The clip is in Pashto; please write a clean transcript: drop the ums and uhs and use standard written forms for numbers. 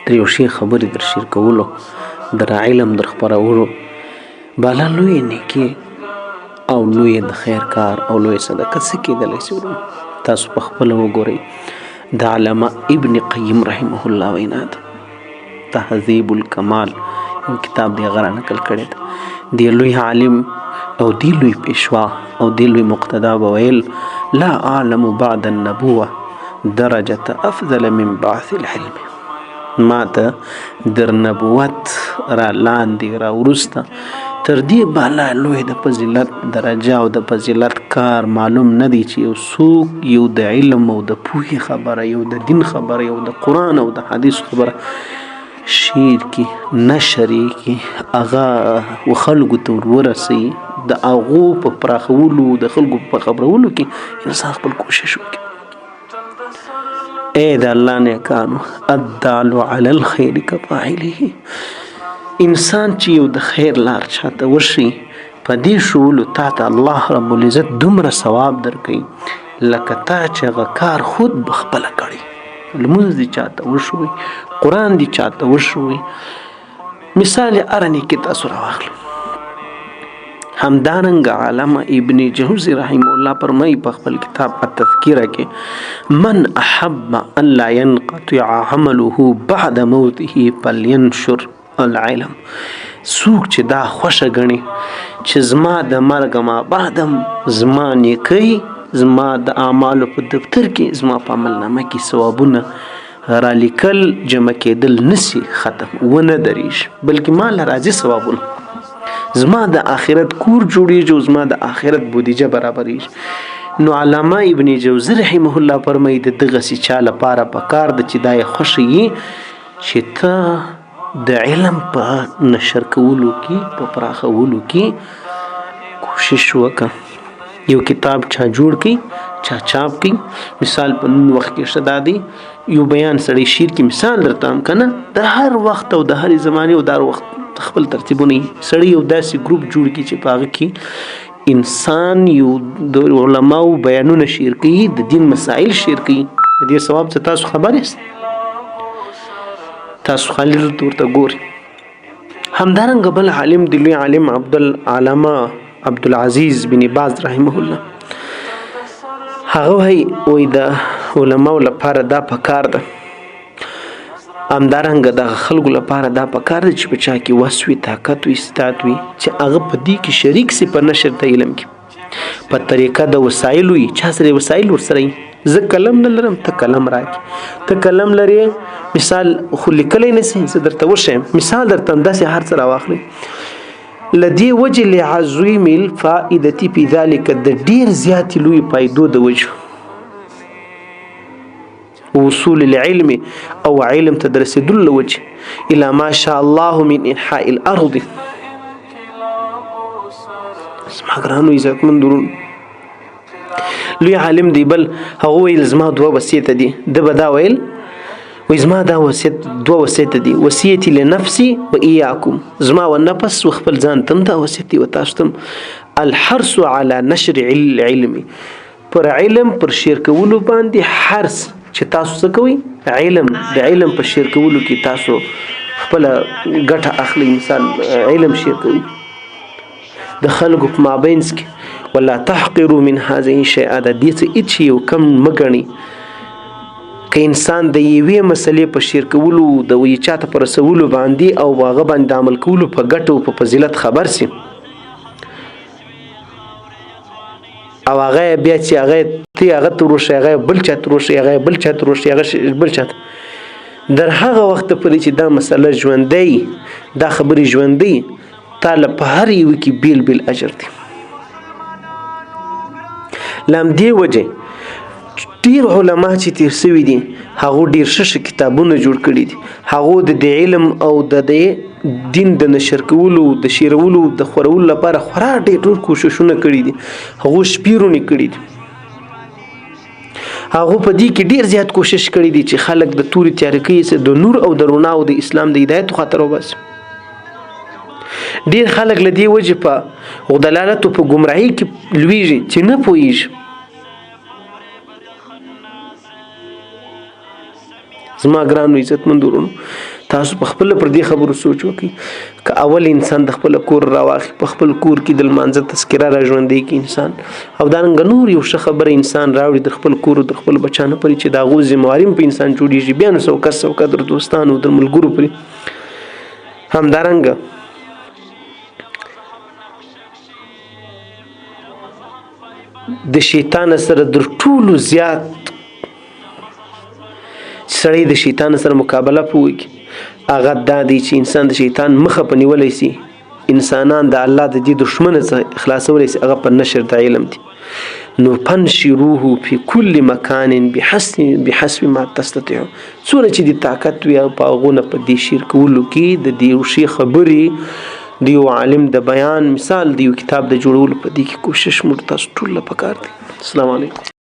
تر یو شي خبرې در شیر کولو در علم در خپرولو بالا لوی نیکي او لوی د خیر کار او لوی صدقه څه کېدلی شي تاسو په خپله وګورئ د علامه ابن قیم رحمه الله وینا ده تهذیب الکمال یو کتاب دی هغه رانقل کړی ده دی لوی عالم او دی لوی پیشوا او دی لوی مقتدا به ویل لا اعلم بعد النبوه درجه افضل من بعث العلم ما ته در نبوت را لاندې را وروسته تر دې بالا لوی د فضیلت درجه او د فضیلت کار معلوم نه دی چې یو څوک یو د علم او د پوهې خبره یو د دین خبره یو د قرآن او د حدیث خبره شیر کی نشری کی هغه خلکو ته ورسوي د هغو په پراخولو د خلکو په خبرولو کې انسان خپل کوشش وکړي. اے د الله نیکانو الدال علی الخیر کفاعله انسان چې یو د خیر لار چاته وشي په دې شولو تا ته الله رب العزت دومره ثواب درکوي لکه تا چې هغه کار خود بخپله کړی لمونځ دې چاته وشوي قرآن دې چاته وشوي مثال ارنی کې تاسو راواخلو همدارنګه علامه ابن جوزی رحمه الله فرمایي په خپل کتاب التذکره کې من احب ان لا ينقطع عمله بعد موته فلينشر العلم څوک چې دا خوښه ګڼي چې زما د مرګ ما بعدم زما نیکۍ زما د اعمالو په دفتر کې زما په عملنامه کې ثوابونه را لیکل جمع کېدل نسی ختم ونه دریږي بلکې ما له راځي ثوابونه زما د آخرت کور جوړیږي زما د آخرت بودیجه برابریږي. نو علامه ابن جوزی رحمه الله فرمایي د دغسې چا لپاره پکار ده چې دا یې خوښه وي چې ته د علم په نشر کولو کې په پراخولو کې کوشش وکړه. یو کتاب چا جوړ کړي چا چاپ کړي مثال په نن وخت کې شته دی یو بیان سړی شیر کې مثال درته هم که نه د هر وخت او د هرې زمانې او د هر وخت خپل ترتیبونه سړی یو داسې ګروپ جوړ کړي چې په هغه کې انسان یو د علماو بیانونه شیر کوي د دین مسائل شیر کوي د دې ثواب څه تاسو خبر یاست تاسو خالد ورته ګورئ. همدارنګه بل عالم دی لوی عالم علامه عبدالعزیز بن باز رحمه الله هغه وایي د علماو لپاره دا پکار ده همدارنګه د خلکو لپاره دا پکار ده چې په چا کې وس وي طاقت وي استعداد وي چې هغه په دې کې شریک سي په نشر د علم کې په طریقه د وسایلو وي چا سره وسایل ورسره وي زه قلم نه لرم ته قلم راکړي ته قلم لرې مثال خو لیکلی نه سي زه درته وښیم مثال درته همداسې هر څه راواخلئ لدې وجې لعظیم الفائدة فی ذلک د ډېر زیاتې لوی فایدو د وجه وصول العلم او علم ته د رسېدلو له وجې الى ما شاء الله من انحاء الارض زما ګرانو عزتمند ورونو لوی عالم دی بل هغه ویل زما دوه وصیت دي ده به دا ویل وای زما دا وصیت دوه وصیت دي وصیتي لنفسي و اياكم زما و نفس و خپل ځان تم دا وصیت دي و تاسو تم الحرص على نشر العلم پر علم پر شیر کولو باندې حرص چې تاسو څه کوئ علم د علم په شیر کولو کې تاسو خپله ګټه اخلئ مثال علم شیر کوئ د خلکو په مابینځ کې ولا تحقروا من هذه شیئا د دې څه هېڅ یو کم مه ګڼئ که انسان د یوې مسلې په شیر کولو د یو چاته په رسولو باندې او هغه باندې د عمل کولو په ګټو په فضیلت خبر سي او هغه بیا چې هغه ته وروښي هغه بل چا ته وروښي هغه بل چا ته وروښي هغه بل چا ته در هغه وخت پورې چې دا مسله ژوندی دا خبرې ژوندی تا له په هر یوه کې بیل بیل اجر دی. له همدې وجې ډېر علما چې تیر سوي دي هغو ډېر ښه کتابونه جوړ کړي دي هغو د دې علم او د دې دین د نشر کولو د شیرولو د خورولو لپاره خورا ډېر کوششونه کړي دي هغو شپیرونه کړي دي هغو په دې کې ډېر زیات کوشش کړي دي چې خلک د تورې تیارکۍ د نور او د رڼا او د اسلام د هدایت خاطر وباسي. ډېر خلک له دې وجې په دلالت په ګمراهۍ کې لویږي چې نه پوهېږي زما ګرانو عزتمندو ورونو تاسو په خپل پر دې خبرو سوچ وکړئ که اول انسان د خپل کور راواخي په خپل کور کې د لمانځه تذکره را ژوندۍ کړي انسان او دارنګه نور یو ښه خبره انسان راوړي د خپل کور او د خپل بچانو پورې چې د هغو ذمهواري په انسان جوړېږي بیا نو څوکه در دوستانو در ملګرو پورې همدارنګه د شیطان سره در ټولو زیات سړی د شیطان سره مقابله پوي هغه دا دی چې انسان د شیطان مخه په نیولی سي انسانان د الله د دې دشمن څخه خلاصولی سي هغه په نشر د علم دی نو فنشروه فی کل مکان بحسب ما تستطيعون څومره چې د طاقت وي په هغو نه په دې شیر کولو کې د دې یو شي خبرې د یو عالم د بیان مثال د یو کتاب د جوړولو په دې کې کوشش موږ تاسو ټول له پکار دی. السلام علیکم.